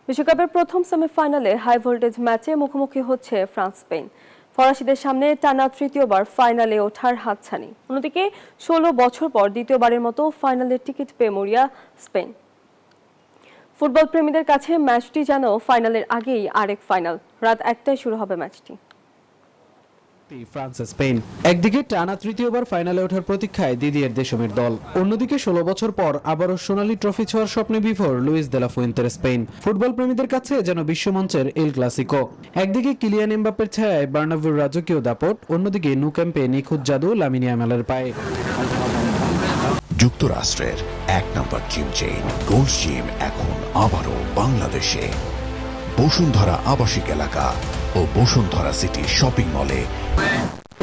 বিশ্বকাপের প্রথম সেমিফাইনালে হাই ভোল্টেজ ম্যাচে মুখোমুখি হচ্ছে ফ্রান্স স্পেন। ফরাসিদের সামনে টানা তৃতীয়বার ফাইনালে ওঠার হাতছানি। অন্যদিকে ১৬ বছর পর দ্বিতীয়বারের মতো ফাইনালের টিকিট পেয়ে মরিয়া স্পেন। ফুটবল প্রেমীদের কাছে ম্যাচটি যেন ফাইনালের আগেই আরেক ফাইনাল। রাত ১টায় শুরু হবে ম্যাচটি। ফ্রান্স স্পেন একদিকে টানা তৃতীয়বার ফাইনালে ওঠার প্রতীক্ষায় দিদিয়ের দেশমের দল, অন্যদিকে ১৬ বছর পর আবারও সোনালী ট্রফি ছোঁয়ার স্বপ্নে বিভোর লুইস দে লা ফুয়েন্তের স্পেন। ফুটবল প্রেমীদের কাছে যেন বিশ্বমঞ্চের এল ক্লাসিকো। একদিকে কিলিয়ান এমবাপ্পের ছায়ায় বার্নাব্যুর রাজকীয় দাপট, অন্যদিকে ন্যু ক্যাম্পে নিখুঁত জাদু লামিন ইয়ামালের পায়ে। যুক্তরাষ্ট্রের এক নম্বর জিম চেইন গোল্ডস জিম এখন আবারও বাংলাদেশে। বসুন্ধরা আবাসিক এলাকা ও বসুন্ধরা সিটি শপিং মলে।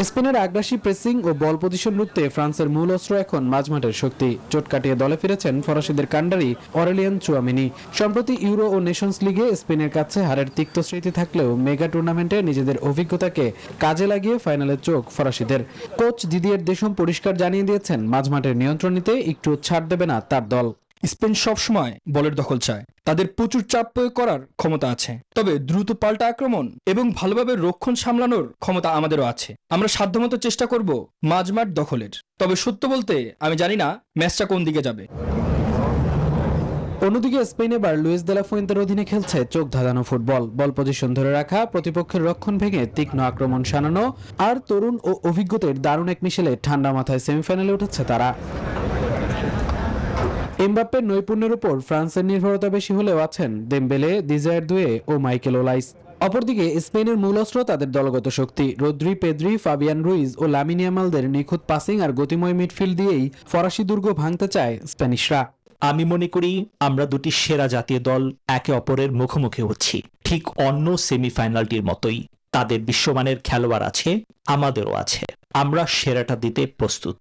স্পেনের আগ্রাসী প্রেসিং ও বল পজিশন রুখতে ফ্রান্সের মূল অস্ত্র এখন মাঝমাঠের শক্তি। চোট কাটিয়ে দলে ফিরেছেন ফরাসিদের কান্ডারি অরেলিয়ান চুয়ামেনি। সম্প্রতি ইউরো ও নেশনস লিগে স্পেনের কাছে হারের তিক্ত স্মৃতি থাকলেও মেগা টুর্নামেন্টে নিজেদের অভিজ্ঞতাকে কাজে লাগিয়ে ফাইনালে চোখ ফরাসিদের। কোচ দিদিয়ের দেশম পরিষ্কার জানিয়ে দিয়েছেন, মাঝমাঠের নিয়ন্ত্রণ নিতে একটু ছাড় দেবে না তার দল। স্পেন সবসময় বলের দখল চায়, তাদের প্রচুর চাপ প্রয়োগ করার ক্ষমতা আছে, তবে দ্রুত পাল্টা আক্রমণ এবং ভালোভাবে রক্ষণ সামলানোর ক্ষমতা আমাদেরও আছে। আমরা সাধ্যমতো চেষ্টা করব মাঝমাঠ দখলের, তবে সত্য বলতে আমি জানি না ম্যাচটা কোন দিকে যাবে। অন্যদিকে স্পেন এবার লুইস দে লা ফুয়েন্তের অধীনে খেলছে চোখ ধাঁধানো ফুটবল। বল পজিশন ধরে রাখা, প্রতিপক্ষের রক্ষণ ভেঙে তীক্ষ্ণ আক্রমণ সানানো আর তরুণ ও অভিজ্ঞদের দারুণ এক মিশেলে ঠান্ডা মাথায় সেমিফাইনালে উঠেছে তারা। এমবাপ্পের নৈপুণ্যের উপর ফ্রান্সের নির্ভরতা বেশি হলেও আছেন দেমবেলে, দিজায়ার দুয়ে ও মাইকেল ওলাইস। অপরদিকে স্পেনের মূল অস্ত্র তাদের দলগত শক্তি। রদ্রি, পেদ্রি, ফাবিয়ান রুইজ ও লামিন ইয়ামালদের নিখুঁত পাসিং আর গতিময় মিডফিল্ড দিয়েই ফরাসি দুর্গ ভাঙতে চায় স্প্যানিশরা। আমি মনে করি আমরা দুটি সেরা জাতীয় দল একে অপরের মুখোমুখি হচ্ছি। ঠিক অন্য সেমিফাইনালটির মতোই তাদের বিশ্বমানের খেলোয়াড় আছে, আমাদেরও আছে। আমরা সেরাটা দিতে প্রস্তুত।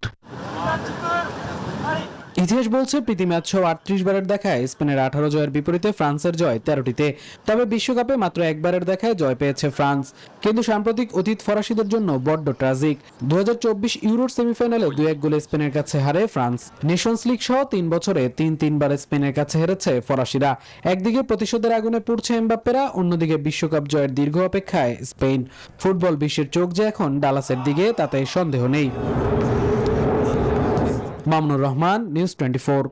ইতিহাস বলছে প্রীতি ম্যাচ সহ ৩৮ বারের দেখায় স্পেনের ১৮ জয়ের বিপরীতে ফ্রান্সের জয় ১৩টিতে। তবে বিশ্বকাপে মাত্র একবারের দেখায় জয় পেয়েছে ফ্রান্স। কিন্তু সাম্প্রতিক অতীত ফরাসিদের জন্য বড্ড ট্র্যাজিক। ২০২৪ ইউরোর সেমিফাইনালে ২-১ গোলে স্পেনের কাছে হারে ফ্রান্স। নেশনস লিগ সহ ৩ বছরে ৩-৩ স্পেনের কাছে হেরেছে ফরাসিরা। একদিকে প্রতিশোধের আগুনে পুড়ছে এমবাপ্পেরা, অন্যদিকে বিশ্বকাপ জয়ের দীর্ঘ অপেক্ষায় স্পেন। ফুটবল বিশ্বের চোখ যে এখন ডালাসের দিকে তাতে সন্দেহ নেই। মামুনুর রহমান, নিউজ 24।